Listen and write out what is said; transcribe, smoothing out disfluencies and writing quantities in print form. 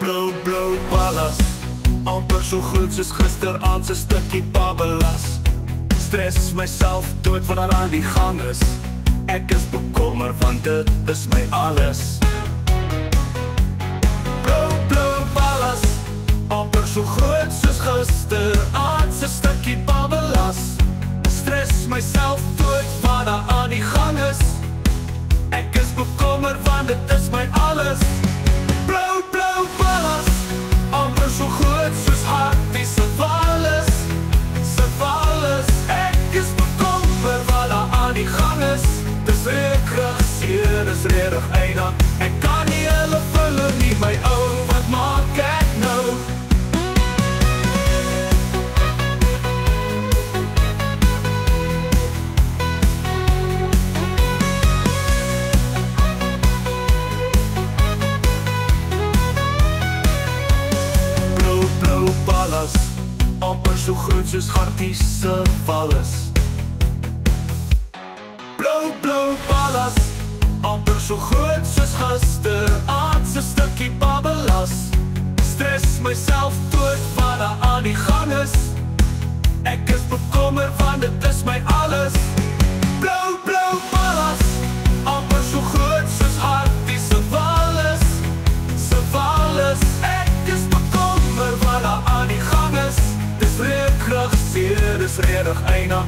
Blou, blou ballas, amper so goed soos gisteraand se stukkie babbelas. Stres myself dood wat daar aan die gang is. Ek is bekommer want dit is my alles. Blou, blou ballas, amper so goed soos gisteraand se stukkie babbelas. Stres myself dood wat daar aan die gang is. Ek is bekommer want dit is my alles. Blou, blou ballas, amper so goed soos Hartie se wallis. Se wallis, ek is bekommer wat daar aan die gang is. Dis ekrig seer, dis redig eina. Ek kan nie hulle vulle nie, my ou, wat maak ek nou? Ballas, amper so groot soos Hartie se wallis. Blou, blou ballas, amper so groot soos gisteraand se stukkie babbelas. Stres myself dood wat daar aan die gang is. Ek is bekommer want dit is my alles. Blou, blou ballas, amper so groot soos Hartie se wallis. Se wallis, ek is bekommer wat daar aan die gang is. Dis rekrig seer, dis redig eina.